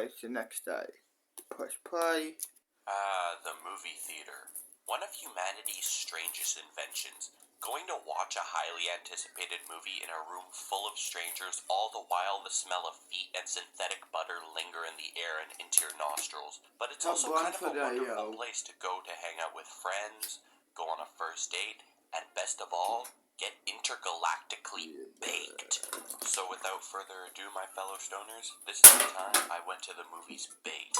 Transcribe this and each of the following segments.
It's the next day. Press play. The movie theater. One of humanity's strangest inventions. Going to watch a highly anticipated movie in a room full of strangers, all the while the smell of feet and synthetic butter linger in the air and into your nostrils. But it's also kind of a wonderful place to go to hang out with friends, go on a first date, and best of all, get intergalactically baked. So without further ado, my fellow stoners, this is the time I went to the movies baked.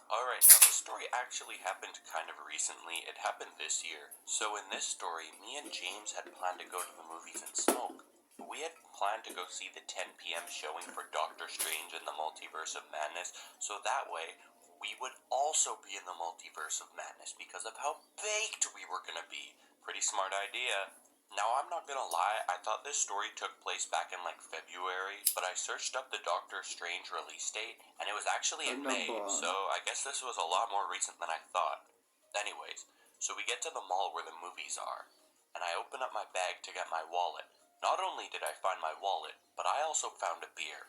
Alright, now this story actually happened kind of recently. It happened this year. So in this story, me and James had planned to go to the movies and smoke. We had planned to go see the 10 p.m. showing for Doctor Strange and the Multiverse of Madness, so that way we would also be in the Multiverse of Madness because of how baked we were gonna be. Pretty smart idea. Now, I'm not gonna lie, I thought this story took place back in like February, but I searched up the Doctor Strange release date, and it was actually in May, so I guess this was a lot more recent than I thought. Anyways, so we get to the mall where the movies are, and I open up my bag to get my wallet. Not only did I find my wallet, but I also found a beer.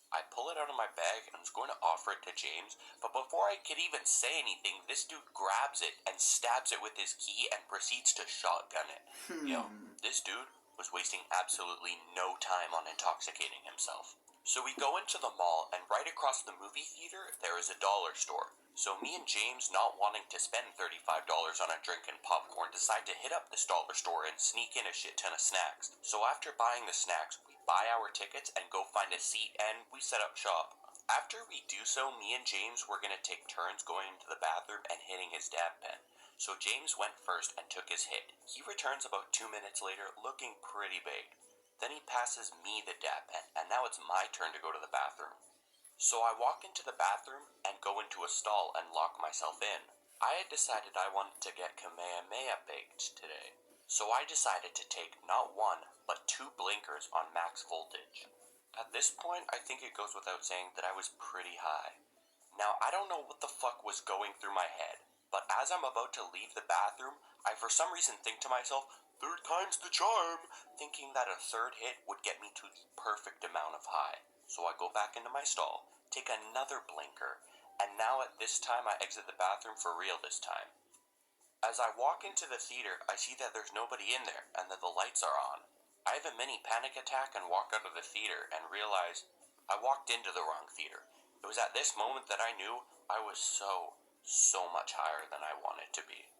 I pull it out of my bag and was going to offer it to James, but before I could even say anything, this dude grabs it and stabs it with his key and proceeds to shotgun it. Yo, this dude was wasting absolutely no time on intoxicating himself. So we go into the mall, and right across the movie theater, there is a dollar store. So me and James, not wanting to spend $35 on a drink and popcorn, decide to hit up this dollar store and sneak in a shit ton of snacks. So after buying the snacks, we buy our tickets and go find a seat, and we set up shop. After we do so, me and James were gonna take turns going into the bathroom and hitting his dab pen. So James went first and took his hit. He returns about 2 minutes later, looking pretty baked. Then he passes me the dab pen, and now it's my turn to go to the bathroom. So I walk into the bathroom and go into a stall and lock myself in. I had decided I wanted to get Kamehameha baked today. So I decided to take not one, but 2 blinkers on max voltage. At this point, I think it goes without saying that I was pretty high. Now, I don't know what the fuck was going through my head, but as I'm about to leave the bathroom, I for some reason think to myself, third time's the charm, thinking that a third hit would get me to the perfect amount of high. So I go back into my stall, take another blinker, and now at this time I exit the bathroom for real this time. As I walk into the theater, I see that there's nobody in there and that the lights are on. I have a mini panic attack and walk out of the theater and realize I walked into the wrong theater. It was at this moment that I knew I was so much higher than I wanted to be.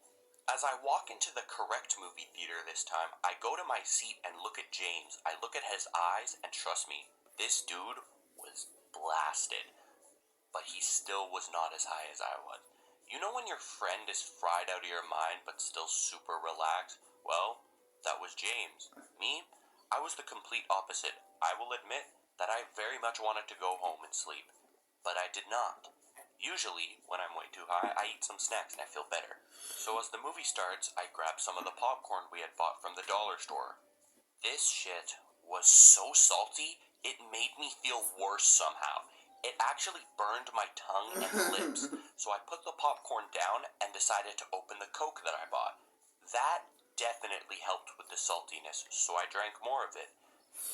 As I walk into the correct movie theater this time, I go to my seat and look at James. I look at his eyes, and trust me, this dude was blasted. But he still was not as high as I was. You know when your friend is fried out of your mind but still super relaxed? Well, that was James. Me, I was the complete opposite. I will admit that I very much wanted to go home and sleep. But I did not. Usually, when I'm way too high, I eat some snacks and I feel better. So as the movie starts, I grab some of the popcorn we had bought from the dollar store. This shit was so salty, it made me feel worse somehow. It actually burned my tongue and lips. So I put the popcorn down and decided to open the Coke that I bought. That definitely helped with the saltiness, so I drank more of it.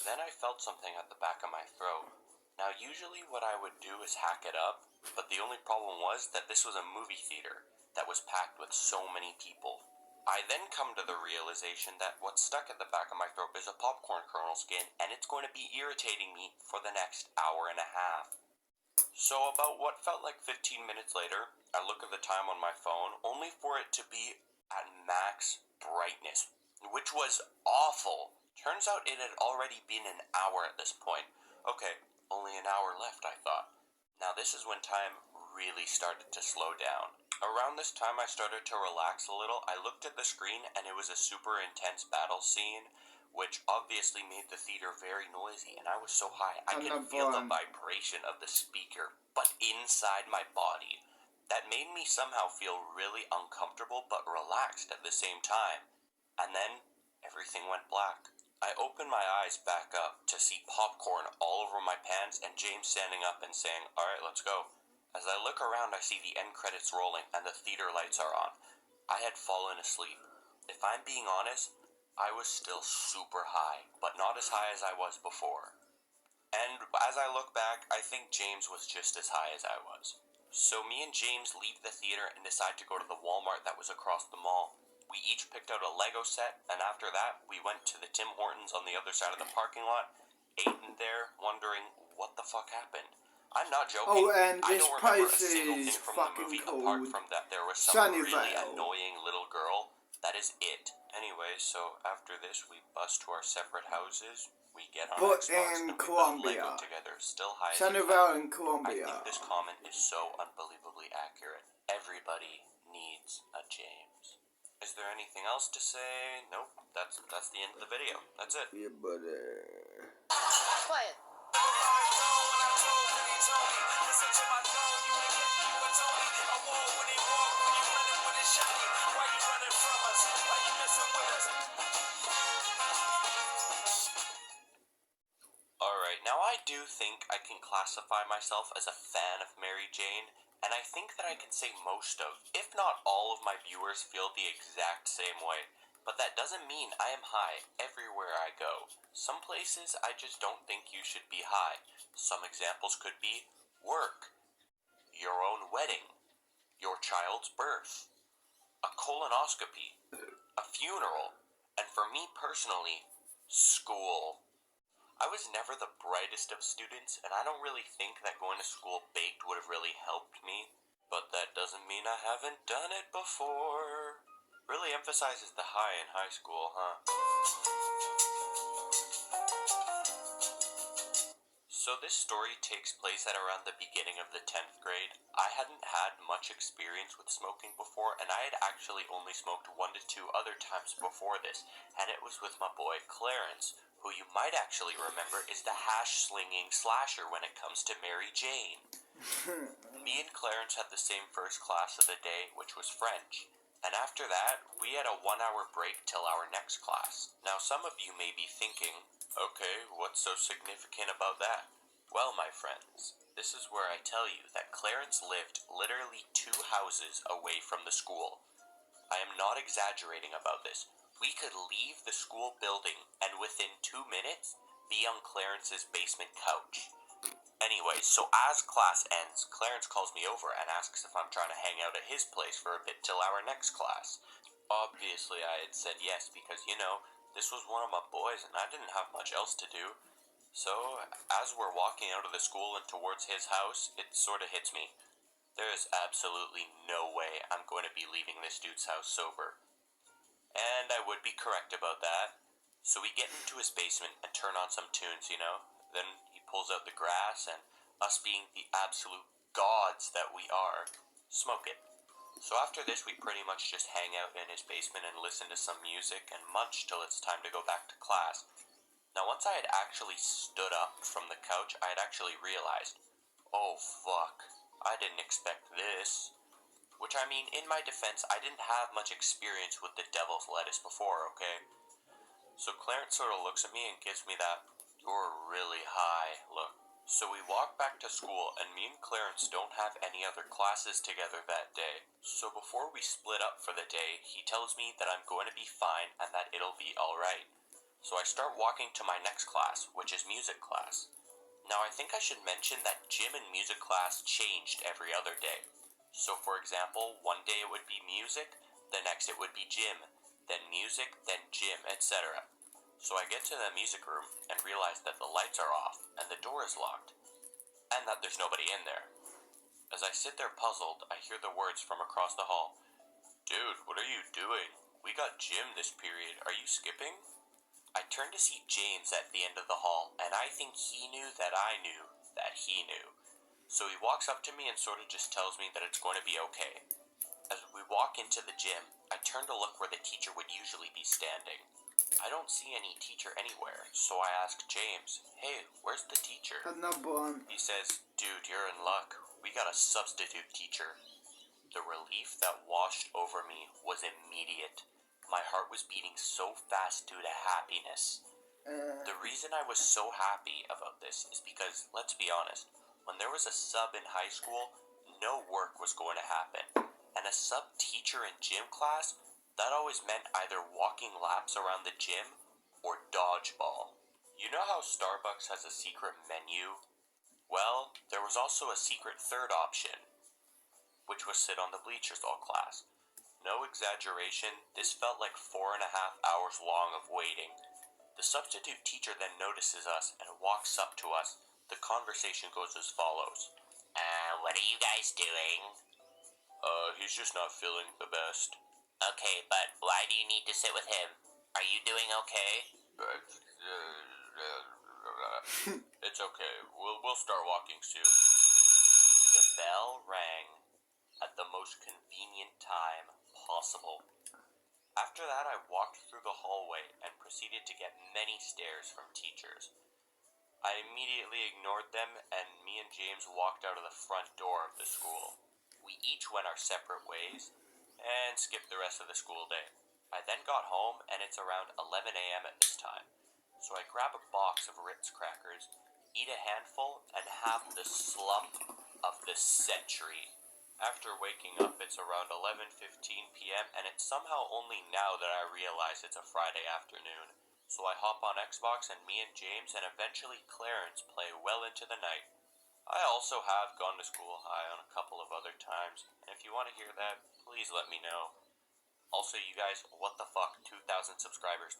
Then I felt something at the back of my throat. Now, usually what I would do is hack it up, but the only problem was that this was a movie theater that was packed with so many people. I then come to the realization that what's stuck at the back of my throat is a popcorn kernel skin, and it's going to be irritating me for the next hour and a half. So about what felt like 15 minutes later, I look at the time on my phone, only for it to be at max brightness, which was awful. Turns out it had already been an hour at this point. Okay, only an hour left, I thought. Now this is when time really started to slow down. Around this time I started to relax a little. I looked at the screen and it was a super intense battle scene, which obviously made the theater very noisy, and I was so high I could feel the vibration of the speaker, but inside my body. That made me somehow feel really uncomfortable but relaxed at the same time. And then everything went black. I opened my eyes back up to see popcorn all over my pants and James standing up and saying, "Alright, let's go." As I look around, I see the end credits rolling and the theater lights are on. I had fallen asleep. If I'm being honest, I was still super high, but not as high as I was before. And as I look back, I think James was just as high as I was. So me and James leave the theater and decide to go to the Walmart that was across the mall. We each picked out a Lego set, and after that, we went to the Tim Hortons on the other side of the parking lot, ate in there, wondering what the fuck happened. I'm not joking. Oh, and I this don't remember a place single is thing from the fucking movie apart cold. from that there was some really Sunnyvale. annoying little girl. That is it. Anyway, so after this, we bus to our separate houses. We get on But Xbox in and we build Colombia. Lego together, still high as Sunnyvale in I Colombia. think this comment is so unbelievably accurate. Everybody needs a James. Is there anything else to say? Nope. That's the end of the video. That's it. Yeah, but Quiet. Alright, now I do think I can classify myself as a fan of Mary Jane, and I think that I can say most of, if not all of my viewers feel the exact same way. But that doesn't mean I am high everywhere I go. Some places I just don't think you should be high. Some examples could be work, your own wedding, your child's birth, a colonoscopy, a funeral, and for me personally, school. I was never the brightest of students, and I don't really think that going to school baked would have really helped me. But that doesn't mean I haven't done it before. Really emphasizes the high in high school, huh? So this story takes place at around the beginning of the 10th grade. I hadn't had much experience with smoking before, and I had actually only smoked 1 to 2 other times before this, and it was with my boy Clarence, who you might actually remember is the hash-slinging slasher when it comes to Mary Jane. Me and Clarence had the same first class of the day, which was French. And after that, we had a 1-hour break till our next class. Now some of you may be thinking, okay, what's so significant about that? Well, my friends, this is where I tell you that Clarence lived literally 2 houses away from the school. I am not exaggerating about this. We could leave the school building and within 2 minutes be on Clarence's basement couch. Anyway, so as class ends, Clarence calls me over and asks if I'm trying to hang out at his place for a bit till our next class. Obviously, I had said yes because, this was one of my boys and I didn't have much else to do. So, as we're walking out of the school and towards his house, it sort of hits me. There is absolutely no way I'm going to be leaving this dude's house sober. And I would be correct about that. So we get into his basement and turn on some tunes, Then he pulls out the grass and, us being the absolute gods that we are, smoke it. So after this, we pretty much just hang out in his basement and listen to some music and munch till it's time to go back to class. Now once I had actually stood up from the couch, I had actually realized, oh fuck, I didn't expect this. Which I mean, in my defense, I didn't have much experience with the devil's lettuce before, okay? So Clarence sort of looks at me and gives me that, you're really high look. So we walk back to school, and me and Clarence don't have any other classes together that day. So before we split up for the day, he tells me that I'm going to be fine and that it'll be alright. So I start walking to my next class, which is music class. Now I think I should mention that gym and music class changed every other day. So for example, one day it would be music, the next it would be gym, then music, then gym, etc. So I get to the music room and realize that the lights are off and the door is locked, and that there's nobody in there. As I sit there puzzled, I hear the words from across the hall. Dude, what are you doing? We got gym this period. Are you skipping? I turn to see James at the end of the hall, and I think he knew that I knew that he knew. So he walks up to me and sort of just tells me that it's going to be okay. As we walk into the gym, I turn to look where the teacher would usually be standing. I don't see any teacher anywhere, so I ask James, hey, where's the teacher? He says, dude, you're in luck. We got a substitute teacher. The relief that washed over me was immediate. My heart was beating so fast due to happiness. The reason I was so happy about this is because, let's be honest, when there was a sub in high school, no work was going to happen. And a sub teacher in gym class, that always meant either walking laps around the gym or dodgeball. You know how Starbucks has a secret menu? Well, there was also a secret third option, which was sit on the bleachers all class. No exaggeration, this felt like 4.5 hours long of waiting. The substitute teacher then notices us and walks up to us. The conversation goes as follows. What are you guys doing? He's just not feeling the best. Okay, but why do you need to sit with him? Are you doing okay? It's okay. We'll start walking soon. The bell rang at the most convenient time possible. After that, I walked through the hallway and proceeded to get many stares from teachers. I immediately ignored them, and me and James walked out of the front door of the school. We each went our separate ways and skipped the rest of the school day. I then got home, and it's around 11 a.m. at this time. So I grab a box of Ritz crackers, eat a handful, and have the slump of the century. After waking up, it's around 11:15 p.m., and it's somehow only now that I realize it's a Friday afternoon. So I hop on Xbox, and me and James and eventually Clarence play well into the night. I also have gone to school high on a couple of other times, and if you want to hear that, please let me know. Also, you guys, what the fuck, 2,000 subscribers.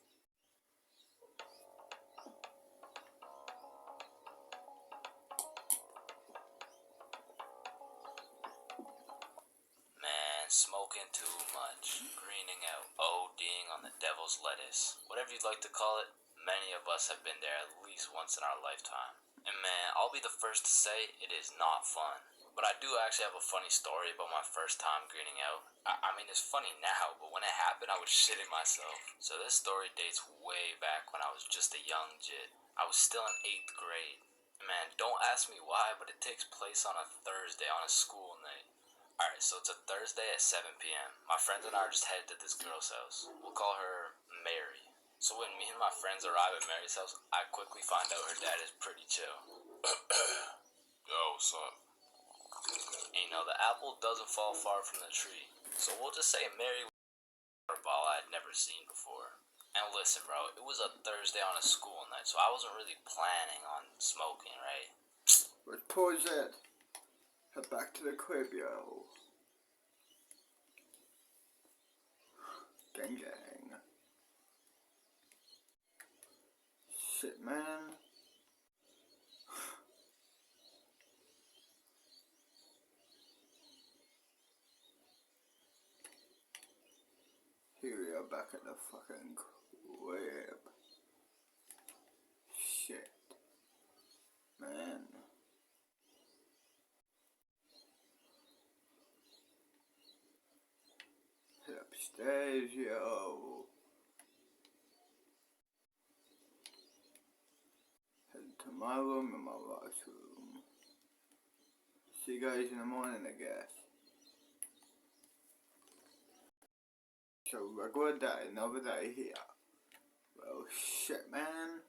Man, smoking too much, greening out, ODing on the devil's lettuce. Whatever you'd like to call it, many of us have been there at least once in our lifetime. And man, I'll be the first to say it is not fun. But I do actually have a funny story about my first time greening out. I mean, it's funny now, but when it happened, I was shitting myself. So this story dates way back when I was just a young jit. I was still in 8th grade. Man, don't ask me why, but it takes place on a Thursday on a school night. Alright, so it's a Thursday at 7 p.m. My friends and I are just headed to this girl's house. We'll call her Mary. So when me and my friends arrive at Mary's house, I quickly find out her dad is pretty chill. Yo, what's up? And you know, the apple doesn't fall far from the tree. So we'll just say Mary was a ball I had never seen before. And listen, bro, it was a Thursday on a school night, so I wasn't really planning on smoking, right? Let's pause it. Head back to the crib, yo. Gang gang. Shit, man. Here we are back at the fucking crib. Shit. Man. Head upstairs, yo. Head to my room and my washroom. See you guys in the morning, I guess. So regular day, another day here. Well, shit, man.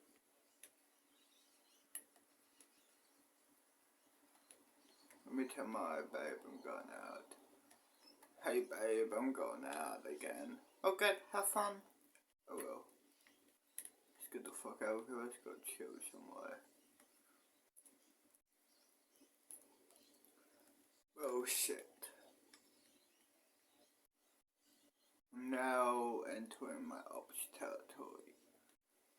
Let me tell my babe I'm going out. Hey babe, I'm going out again. Okay, have fun. Oh well. Let's get the fuck out of here. Let's go chill somewhere. Oh shit. I'm now entering my ops territory.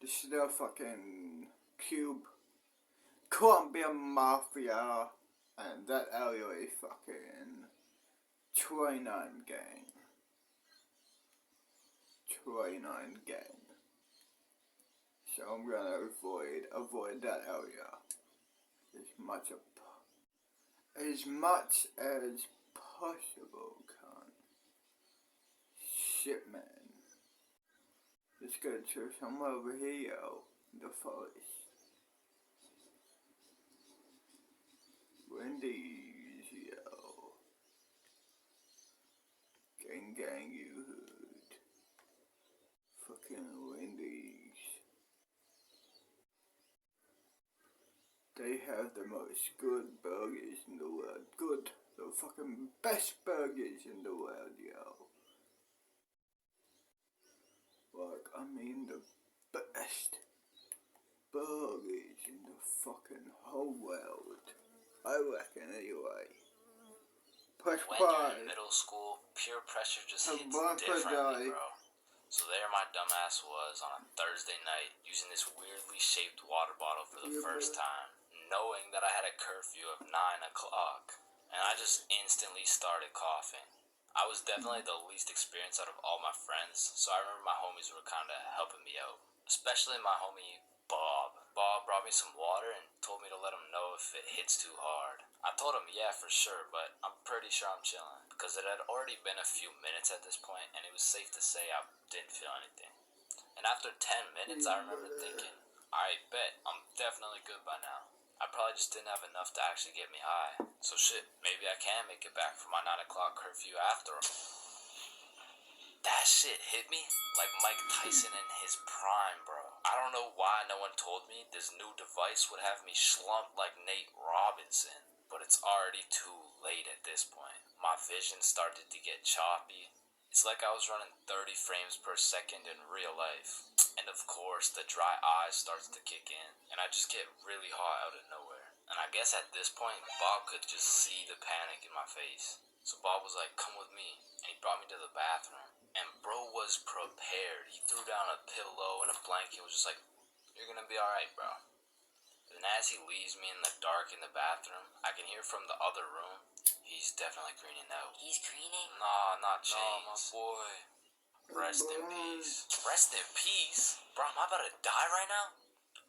This is the fucking Cube Colombian Mafia, and that area is fucking 29 gang. 29 gang. So I'm gonna avoid that area as much as possible, cunt. Shit, man. Let's go to somewhere over here, yo. The forest. Wendy's, yo. Gang gang, you hood. Fucking Wendy's. They have the most good burgers in the world. Good. The fucking best burgers in the world, yo. Like, I mean the best burgers. fucking whole world. I reckon anyway. Push When you're play. in middle school, peer pressure just hits Bye, differently, die. bro. So there my dumbass was on a Thursday night using this weirdly shaped water bottle for the first time, knowing that I had a curfew of 9 o'clock, and I just instantly started coughing. I was definitely the least experienced out of all my friends, so I remember my homies were kind of helping me out, especially my homie Bob. Bob brought me some water and told me to let him know if it hits too hard. I told him yeah for sure, but I'm pretty sure I'm chilling, because it had already been a few minutes at this point, and it was safe to say I didn't feel anything. And after 10 minutes, I remember thinking, I bet I'm definitely good by now. I probably just didn't have enough to actually get me high. So shit, maybe I can make it back for my 9 o'clock curfew after all. That shit hit me like Mike Tyson in his prime, bro. I don't know why no one told me this new device would have me slumped like Nate Robinson, but it's already too late at this point. My vision started to get choppy. It's like I was running 30 frames per second in real life. And of course, the dry eye starts to kick in, and I just get really hot out of nowhere. And I guess at this point, Bob could just see the panic in my face. So Bob was like, come with me, and he brought me to the bathroom. And bro was prepared. He threw down a pillow and a blanket and was just like, you're gonna be alright, bro. And as he leaves me in the dark in the bathroom, I can hear from the other room, he's definitely greening out. He's greening? Nah, not James. Nah, my boy. Rest in peace. Rest in peace? Bro, am I about to die right now?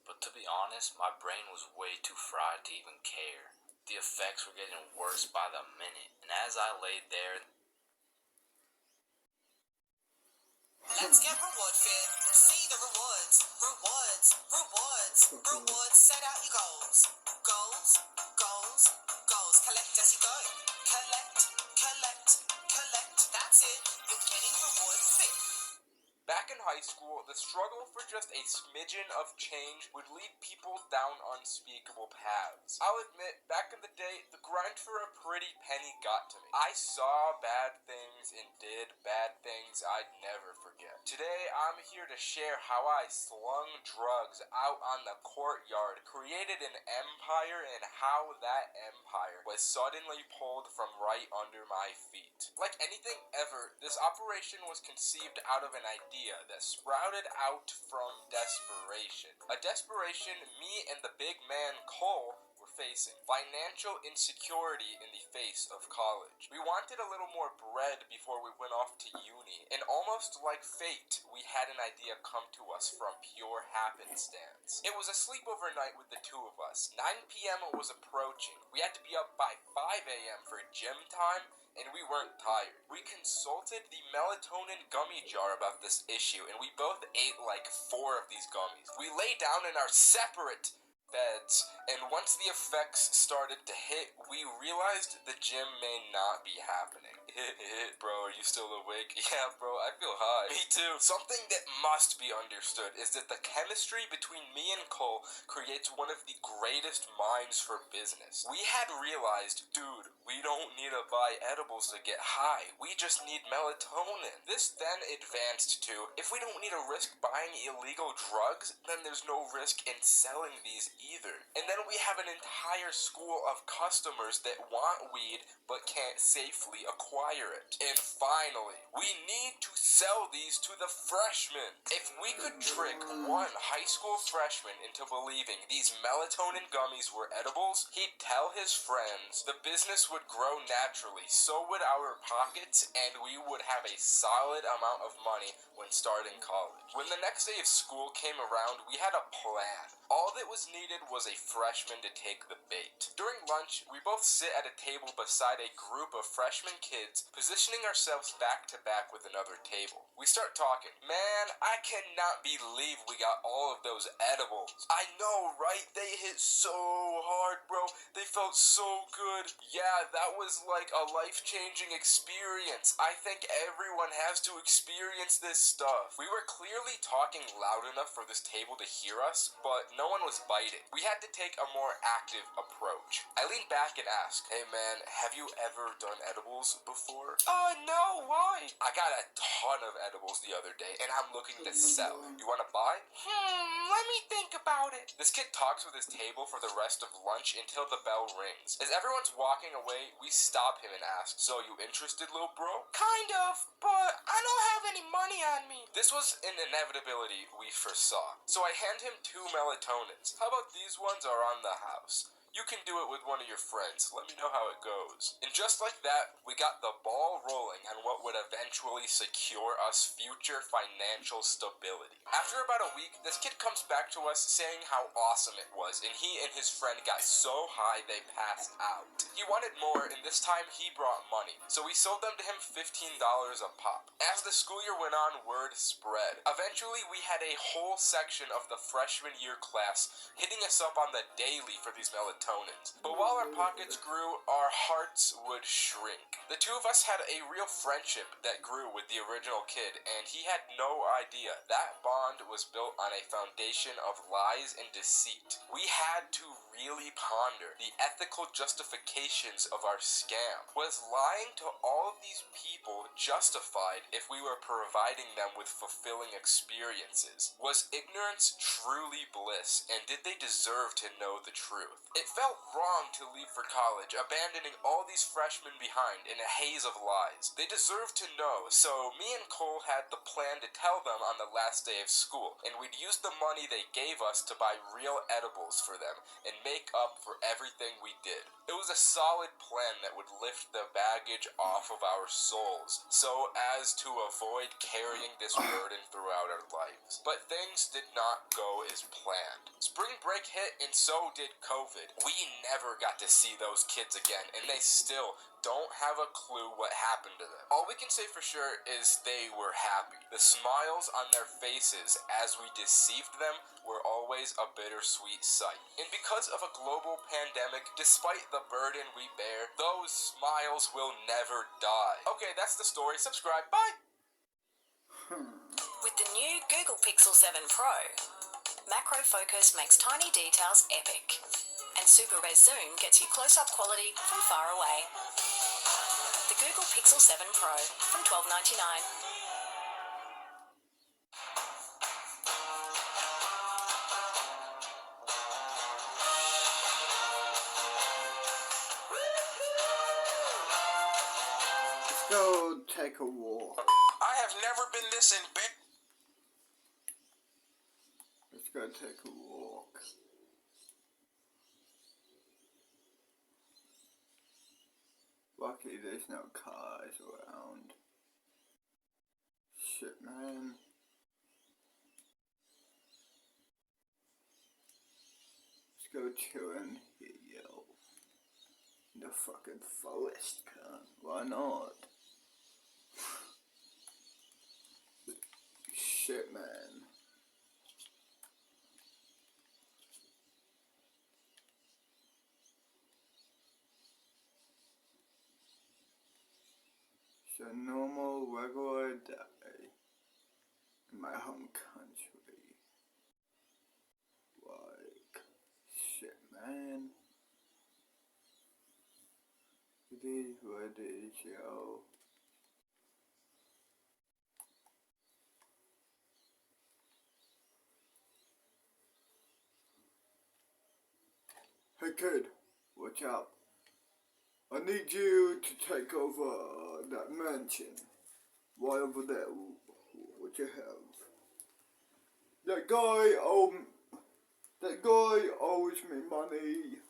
But to be honest, my brain was way too fried to even care. The effects were getting worse by the minute, and as I laid there... Let's get reward fit. See the rewards. Rewards. Rewards. Rewards. Set out your goals. Goals. Goals. Goals. Collect as you go. Collect. Collect. Collect. That's it. You're getting reward fit. Back in high school, the struggle for just a smidgen of change would lead people down unspeakable paths. I'll admit, back in the day, the grind for a pretty penny got to me. I saw bad things and did bad things I'd never forget. Today, I'm here to share how I slung drugs out on the courtyard, created an empire, and how that empire was suddenly pulled from right under my feet. Like anything ever, this operation was conceived out of an idea that sprouted out from desperation. A desperation me and the big man Cole were facing. Financial insecurity in the face of college. We wanted a little more bread before we went off to uni, and almost like fate, we had an idea come to us from pure happenstance. It was a sleepover night with the two of us. 9 p.m. was approaching. We had to be up by 5 a.m. for gym time, and we weren't tired. We consulted the melatonin gummy jar about this issue, and we both ate like 4 of these gummies. We lay down in our separate beds, and once the effects started to hit, we realized the gym may not be happening. Bro, are you still awake? Yeah, bro, I feel high. Me too. Something that must be understood is that the chemistry between me and Cole creates one of the greatest minds for business. We had realized, dude, we don't need to buy edibles to get high. We just need melatonin. This then advanced to, if we don't need to risk buying illegal drugs, then there's no risk in selling these either. And then we have an entire school of customers that want weed but can't safely acquire it. And finally, we need to sell these to the freshmen. If we could trick one high school freshman into believing these melatonin gummies were edibles, he'd tell his friends, the business would grow naturally, so would our pockets, and we would have a solid amount of money when starting college. When the next day of school came around, we had a plan. All that was needed was a freshman to take the bait. During lunch, we both sit at a table beside a group of freshman kids, positioning ourselves back to back with another table. We start talking. Man, I cannot believe we got all of those edibles. I know, right? They hit so hard, bro. They felt so good. Yeah, that was like a life-changing experience. I think everyone has to experience this stuff. We were clearly talking loud enough for this table to hear us, but no one was biting. it. We had to take a more active approach. I leaned back and asked, "Hey man, have you ever done edibles before?" No, why?" "I got a ton of edibles the other day, and I'm looking to sell. You want to buy?" Let me think about it." This kid talks with his table for the rest of lunch until the bell rings. As everyone's walking away, we stop him and ask, "So you interested, little bro?" "Kind of, but I don't have any money on me." This was an inevitability we foresaw, so I hand him 2 melatonins. "How about these ones are on the house? You can do it with one of your friends. Let me know how it goes." And just like that, we got the ball rolling on what would eventually secure us future financial stability. After about a week, this kid comes back to us saying how awesome it was, and he and his friend got so high they passed out. He wanted more, and this time he brought money, so we sold them to him $15 a pop. As the school year went on, word spread. Eventually, we had a whole section of the freshman year class hitting us up on the daily for these melatonins. But while our pockets grew, our hearts would shrink. The two of us had a real friendship that grew with the original kid, and he had no idea. That bond was built on a foundation of lies and deceit. We had to really ponder the ethical justifications of our scam. Was lying to all of these people justified if we were providing them with fulfilling experiences? Was ignorance truly bliss, and did they deserve to know the truth? It felt wrong to leave for college, abandoning all these freshmen behind in a haze of lies. They deserved to know, so me and Cole had the plan to tell them on the last day of school, and we'd use the money they gave us to buy real edibles for them and make up for everything we did. It was a solid plan that would lift the baggage off of our souls, so as to avoid carrying this burden throughout our lives. But things did not go as planned. Spring break hit, and so did COVID. We never got to see those kids again, and they still don't have a clue what happened to them. All we can say for sure is they were happy. The smiles on their faces as we deceived them were always a bittersweet sight. And because of a global pandemic, despite the burden we bear, those smiles will never die. Okay, that's the story. Subscribe. Bye! With the new Google Pixel 7 Pro, macro focus makes tiny details epic, and super res zoom gets you close-up quality from far away. The Google Pixel 7 Pro from $12.99. Let's go take a walk. I have never been this in bed. Let's go take a walk. Luckily there's no cars around. Shit, man. Let's go chill in here, yo. In the fucking forest, cunt. Why not? Shit, man. It's a normal, regular day in my home country. Like, shit, man. It is what it is, yo. Hey kid, watch out. I need you to take over that mansion. Right over there, what you have. That guy owes me money,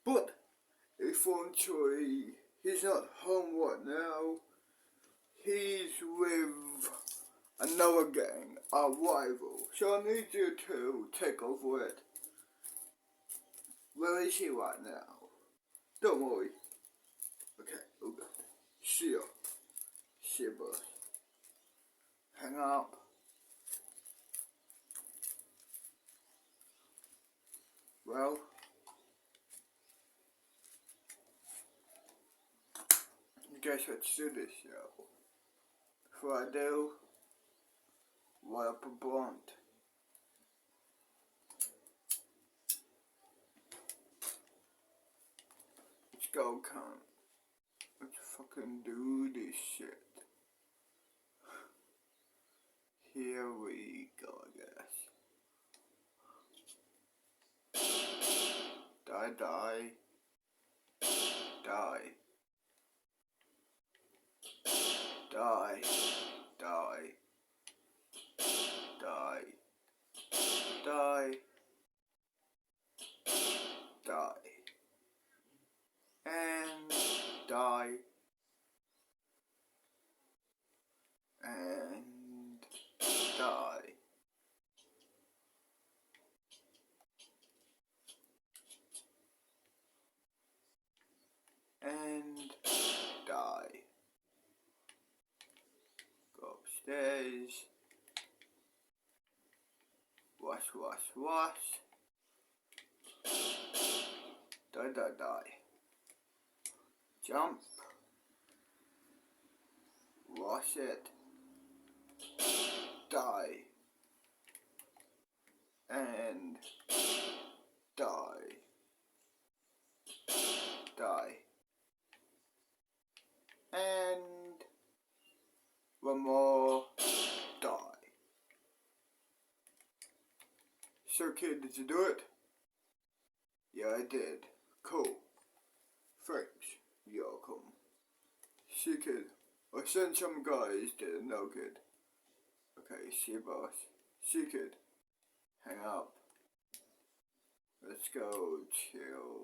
but eventually he's not home right now. He's with another gang, a rival. So I need you to take over it. Where is he right now? Don't worry. Okay. See ya. See ya, boss. Hang up. Well, you guys let's do this, yo. Before I do, light up a blunt. go, cunt. Let's fucking do this shit. Here we go, I guess. Die, die. Die. Die. Die. Die. Die. Die. And die. And die. And die. Go upstairs. Wash, wash, wash. Die, die, die. Jump. Wash it. Die. And die. Die. And one more. Die. So kid, did you do it? Yeah, I did. Cool. Thanks. You're welcome. See kid, I sent some guys did no good. Okay, see you boss. See kid. Hang up. Let's go chill.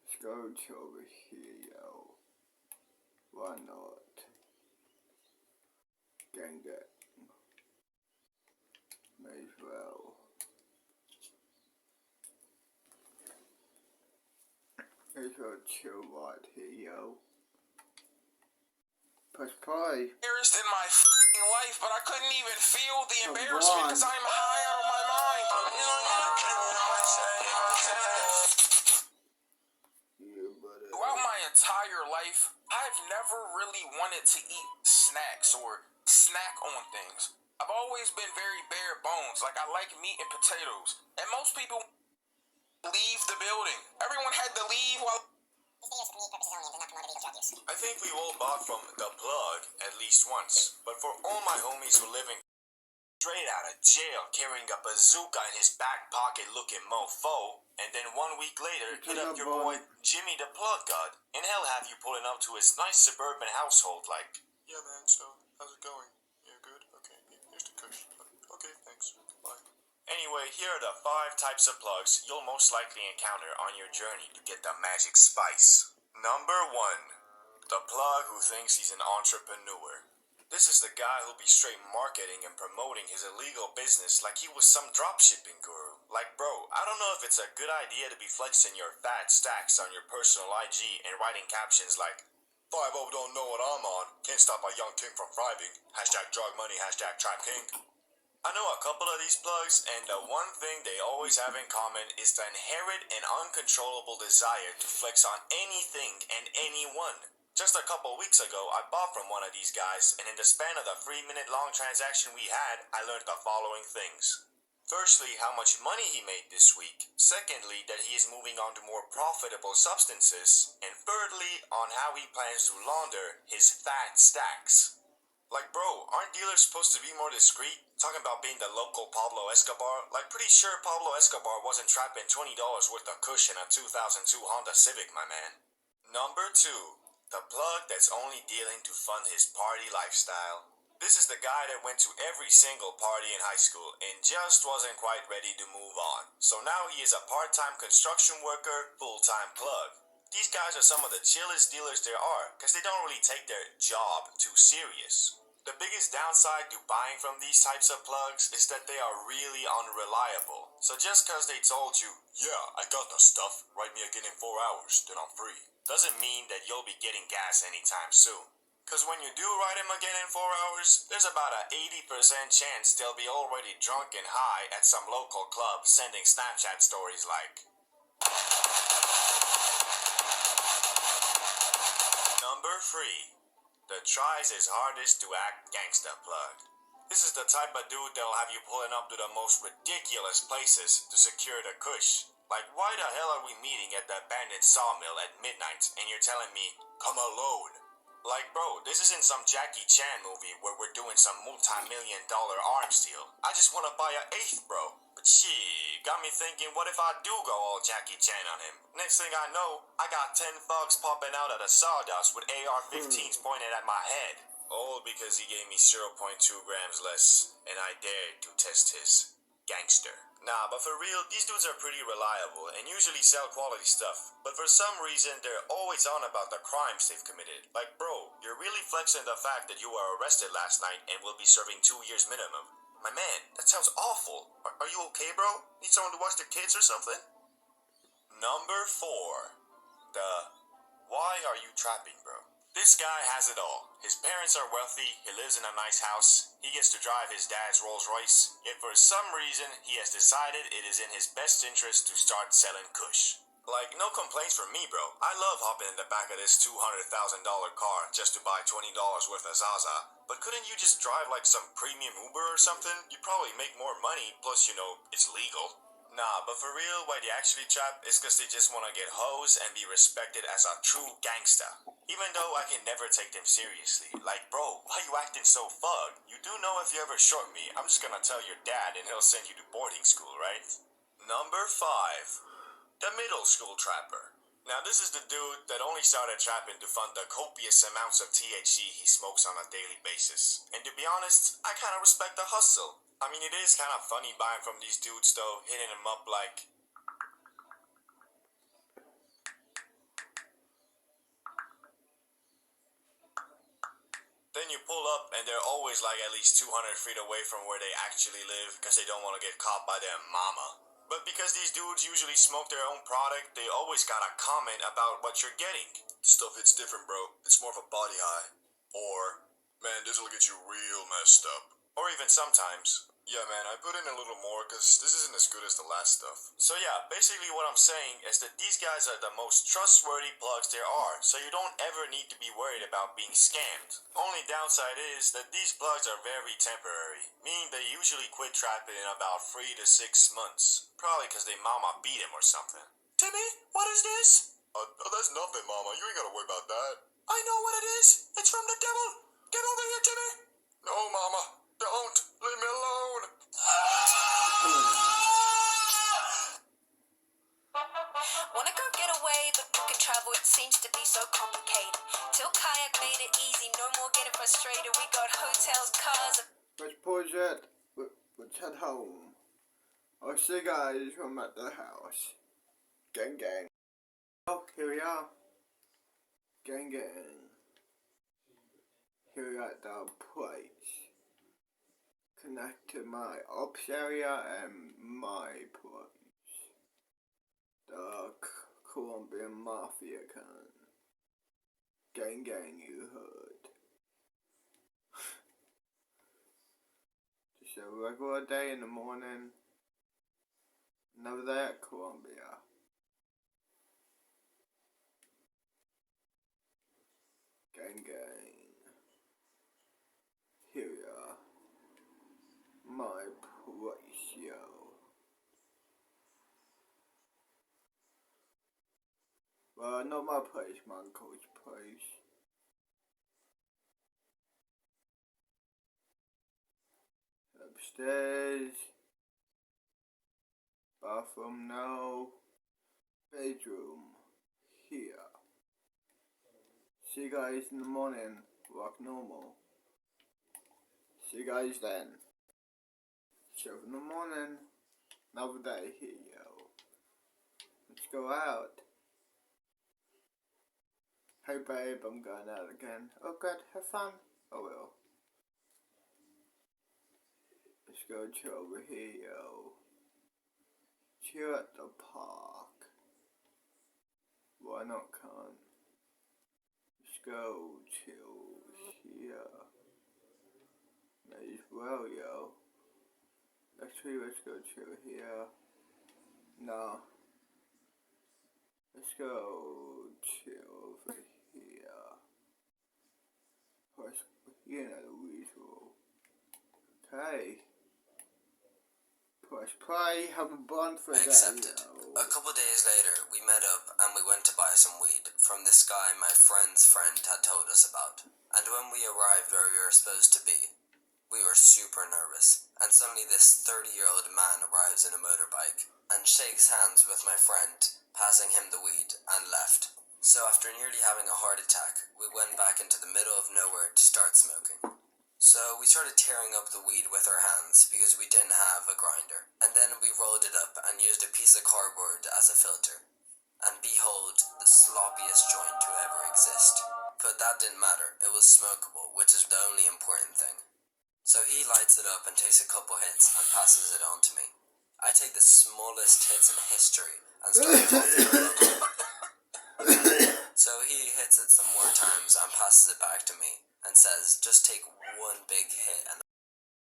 Let's go chill over here, yo. Why not? Gang gang. May as well. May as well chill right here, yo. Press play. Embarrassed in my f***ing life, but I couldn't even feel the Come embarrassment on. because I'm high out of my mind. Yeah, buddy. Throughout my entire life, I've never really wanted to eat snacks or snack on things. I've always been very bare bones, like I like meat and potatoes. And most people leave the building. Everyone had to leave while... I think we all bought from The Plug at least once, but for all my homies who live in straight out of jail carrying a bazooka in his back pocket looking mofo, and then 1 week later hit up your boy Jimmy the Plug God, and hell have you pulling up to his nice suburban household like, yeah man, so how's it going? Yeah, good? Okay, here's the cookie. Okay, thanks. Bye. Anyway, here are the 5 types of plugs you'll most likely encounter on your journey to get the magic spice. Number 1. The plug who thinks he's an entrepreneur. This is the guy who'll be straight marketing and promoting his illegal business like he was some dropshipping guru. Like, bro, I don't know if it's a good idea to be flexing your fat stacks on your personal IG and writing captions like, 5-0 don't know what I'm on, can't stop a young king from thriving, hashtag drug money, hashtag trap king. I know a couple of these plugs, and the one thing they always have in common is the inherent and uncontrollable desire to flex on anything and anyone. Just a couple weeks ago, I bought from one of these guys, and in the span of the 3-minute-long transaction we had, I learned the following things. Firstly, how much money he made this week. Secondly, that he is moving on to more profitable substances. And thirdly, on how he plans to launder his fat stacks. Like, bro, aren't dealers supposed to be more discreet? Talking about being the local Pablo Escobar? Like, pretty sure Pablo Escobar wasn't trapping $20 worth of cushion in a 2002 Honda Civic, my man. Number 2. The plug that's only dealing to fund his party lifestyle. This is the guy that went to every single party in high school and just wasn't quite ready to move on. So now he is a part-time construction worker, full-time plug. These guys are some of the chillest dealers there are, because they don't really take their job too serious. The biggest downside to buying from these types of plugs is that they are really unreliable. So just because they told you, yeah, I got the stuff, write me again in 4 hours, then I'm free, doesn't mean that you'll be getting gas anytime soon. Because when you do write him again in 4 hours, there's about a 80% chance they'll be already drunk and high at some local club sending Snapchat stories like... Number 3. The tries his hardest to act gangsta plug. This is the type of dude that'll have you pulling up to the most ridiculous places to secure the kush. Like, why the hell are we meeting at the abandoned sawmill at midnight and you're telling me, come alone? Like, bro, this isn't some Jackie Chan movie where we're doing some multi-million-dollar arms deal. I just want to buy an eighth, bro. But shit, got me thinking, what if I do go all Jackie Chan on him? Next thing I know, I got 10 thugs popping out of the sawdust with AR-15s pointed at my head. All because he gave me 0.2 grams less, and I dared to test his gangster. Nah, but for real, these dudes are pretty reliable and usually sell quality stuff. But for some reason, they're always on about the crimes they've committed. Like, bro, you're really flexing the fact that you were arrested last night and will be serving 2 years minimum. My man, that sounds awful. Are you okay, bro? Need someone to watch the kids or something? Number 4. Why are you trapping, bro? This guy has it all. His parents are wealthy, he lives in a nice house, he gets to drive his dad's Rolls Royce, yet for some reason, he has decided it is in his best interest to start selling kush. Like, no complaints from me, bro. I love hopping in the back of this $200,000 car just to buy $20 worth of Zaza. But couldn't you just drive like some premium Uber or something? You'd probably make more money, plus, you know, it's legal. Nah, but for real, why they actually trap is cause they just wanna get hoes and be respected as a true gangsta. Even though I can never take them seriously. Like, bro, why you acting so fucked? You do know if you ever short me, I'm just gonna tell your dad and he'll send you to boarding school, right? Number 5. The middle school trapper. Now this is the dude that only started trapping to fund the copious amounts of THC he smokes on a daily basis. And to be honest, I kinda respect the hustle. I mean, it is kind of funny buying from these dudes, though, hitting them up like... Then you pull up, and they're always like at least 200 feet away from where they actually live, because they don't want to get caught by their mama. But because these dudes usually smoke their own product, they always gotta comment about what you're getting. Stuff hits different, bro. It's more of a body high. Or, man, this'll get you real messed up. Or even sometimes... Yeah, man, I put in a little more because this isn't as good as the last stuff. So yeah, basically what I'm saying is that these guys are the most trustworthy plugs there are, so you don't ever need to be worried about being scammed. Only downside is that these plugs are very temporary, meaning they usually quit trapping in about 3 to 6 months. Probably because they mama beat him or something. Timmy, what is this? That's nothing, mama. You ain't gotta worry about that. I know what it is. It's from the devil. Get over here, Timmy. No, mama. Don't! Leave me alone! Wanna go get away, but book and travel, it seems to be so complicated. Till kayak made it easy, no more getting frustrated. We got hotels, cars. Let's pause it. Let's head home. I'll see you guys when I'm at the house. Gang gang. Oh, here we are. Gang gang. Here we are at the place. Connect to my ops area and my place. The Colombian Mafia can. Gang gang, you heard. Just a regular day in the morning. Another day at Colombia. Gang gang. Here we are. My place, yo. Well, not my place, my uncle's place. Upstairs. Bathroom, no. Bedroom, here. See you guys in the morning. Rock normal. See you guys then. 7 in the morning. Another day here, yo. Let's go out. Hey babe, I'm going out again. Oh good, have fun. Oh well. Let's go chill over here, yo. Chill at the park. Why not, cunt? Let's go chill here. May as well, yo. Actually, let's go chill here. No. Let's go chill over here. Plus, you know the usual. Okay. Press play, have a bond for I a accepted. day. A couple days later, we met up and we went to buy some weed from this guy my friend's friend had told us about. And when we arrived where we were supposed to be, we were super nervous. And suddenly this 30-year-old man arrives in a motorbike and shakes hands with my friend, passing him the weed, and left. So after nearly having a heart attack, we went back into the middle of nowhere to start smoking. So we started tearing up the weed with our hands because we didn't have a grinder. And then we rolled it up and used a piece of cardboard as a filter. And behold, the sloppiest joint to ever exist. But that didn't matter, it was smokable, which is the only important thing. So he lights it up and takes a couple hits and passes it on to me. I take the smallest hits in history and start coughing. So he hits it some more times and passes it back to me and says, just take one big hit, and I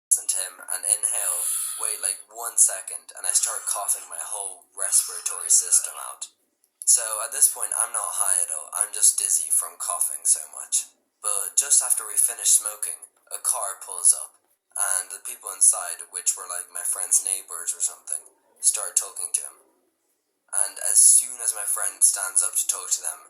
listen to him and inhale, wait like 1 second, and I start coughing my whole respiratory system out. So at this point I'm not high at all, I'm just dizzy from coughing so much. But just after we finish smoking, a car pulls up, and the people inside, which were like my friend's neighbors or something, start talking to him. And as soon as my friend stands up to talk to them,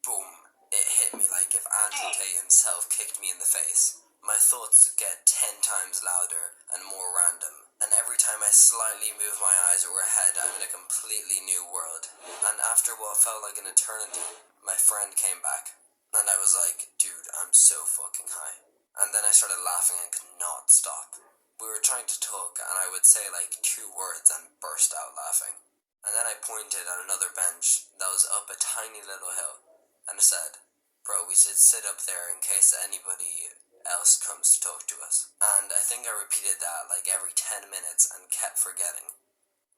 boom, it hit me like if Andrew Tate himself kicked me in the face. My thoughts get 10 times louder and more random, and every time I slightly move my eyes or head, I'm in a completely new world. And after what felt like an eternity, my friend came back, and I was like, dude, I'm so fucking high. And then I started laughing and could not stop. We were trying to talk, and I would say like 2 words and burst out laughing. And then I pointed at another bench that was up a tiny little hill, and said, bro, we should sit up there in case anybody else comes to talk to us. And I think I repeated that like every 10 minutes and kept forgetting.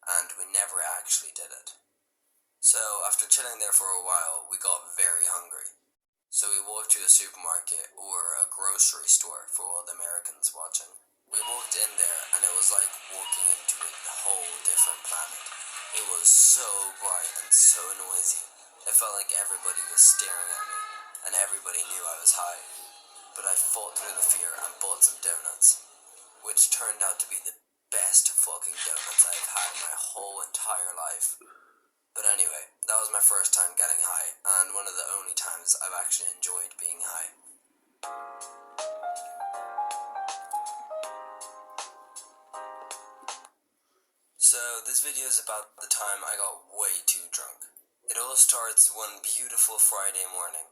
And we never actually did it. So after chilling there for a while, we got very hungry. So we walked to a supermarket, or a grocery store for all the Americans watching. We walked in there and it was like walking into a whole different planet. It was so bright and so noisy. It felt like everybody was staring at me, and everybody knew I was high. But I fought through the fear and bought some donuts, which turned out to be the best fucking donuts I've had in my whole entire life. But anyway, that was my first time getting high, and one of the only times I've actually enjoyed being high. So this video is about the time I got way too drunk. It all starts one beautiful Friday morning.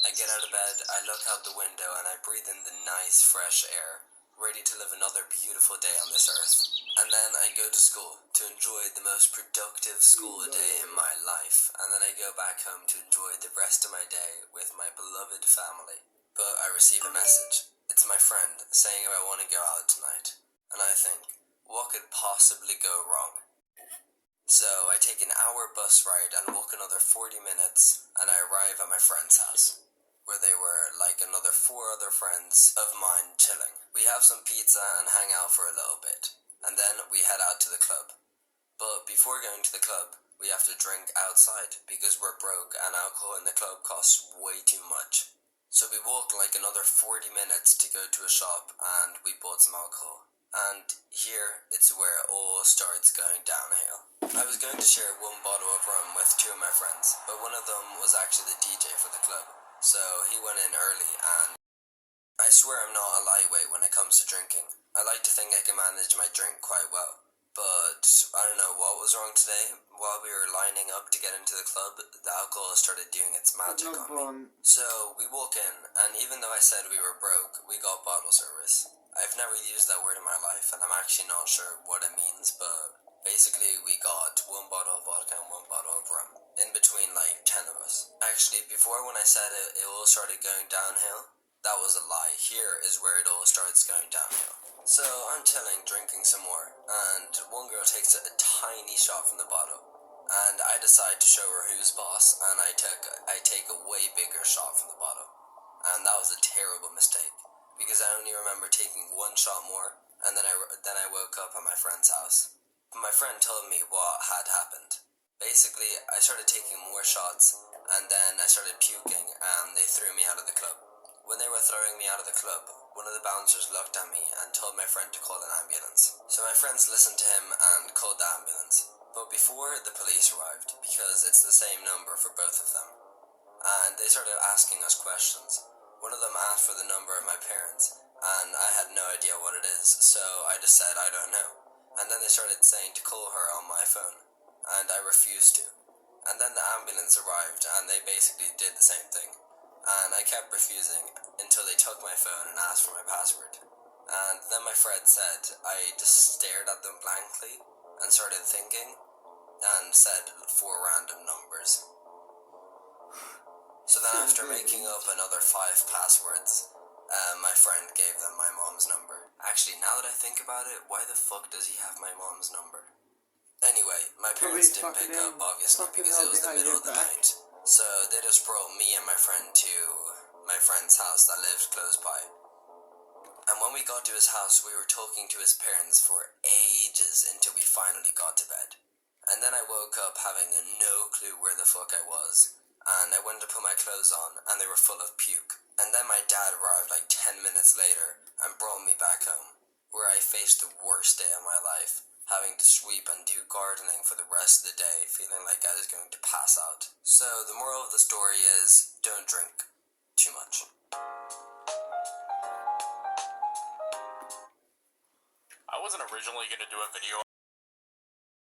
I get out of bed, I look out the window, and I breathe in the nice fresh air, ready to live another beautiful day on this earth. And then I go to school to enjoy the most productive school day in my life, and then I go back home to enjoy the rest of my day with my beloved family. But I receive a message. It's my friend saying if I want to go out tonight. And I think, what could possibly go wrong? So I take an hour bus ride and walk another 40 minutes, and I arrive at my friend's house, where they were like another 4 other friends of mine chilling. We have some pizza and hang out for a little bit, and then we head out to the club. But before going to the club, we have to drink outside because we're broke and alcohol in the club costs way too much. So we walked like another 40 minutes to go to a shop, and we bought some alcohol. And here, it's where it all starts going downhill. I was going to share 1 bottle of rum with 2 of my friends, but one of them was actually the DJ for the club. So he went in early, and I swear I'm not a lightweight when it comes to drinking. I like to think I can manage my drink quite well. But I don't know what was wrong today. While we were lining up to get into the club, the alcohol started doing its magic on me. So we walk in, and even though I said we were broke, we got bottle service. I've never used that word in my life, and I'm actually not sure what it means, but basically we got 1 bottle of vodka and 1 bottle of rum, in between like 10 of us. Actually, before when I said it all started going downhill, that was a lie. Here is where it all starts going downhill. So I'm chilling, drinking some more, and one girl takes a tiny shot from the bottle, and I decide to show her who's boss, and I take a way bigger shot from the bottle, and that was a terrible mistake. Because I only remember taking 1 shot more, and then I woke up at my friend's house. But my friend told me what had happened. Basically, I started taking more shots, and then I started puking, and they threw me out of the club. When they were throwing me out of the club, one of the bouncers looked at me and told my friend to call an ambulance. So my friends listened to him and called the ambulance. But before the police arrived, because it's the same number for both of them, and they started asking us questions. One of them asked for the number of my parents, and I had no idea what it is, so I just said I don't know. And then they started saying to call her on my phone, and I refused to. And then the ambulance arrived, and they basically did the same thing. And I kept refusing until they took my phone and asked for my password. And then my friend said I just stared at them blankly and started thinking and said 4 random numbers. So then after making up another 5 passwords, my friend gave them my mom's number. Actually, now that I think about it, why the fuck does he have my mom's number? Anyway, my parents didn't pick up, obviously, because it was the middle of the night. So they just brought me and my friend to my friend's house that lived close by. And when we got to his house, we were talking to his parents for ages until we finally got to bed. And then I woke up having no clue where the fuck I was. And I went to put my clothes on, and they were full of puke. And then my dad arrived like 10 minutes later and brought me back home, where I faced the worst day of my life, having to sweep and do gardening for the rest of the day, feeling like I was going to pass out. So the moral of the story is, don't drink too much. I wasn't originally going to do a video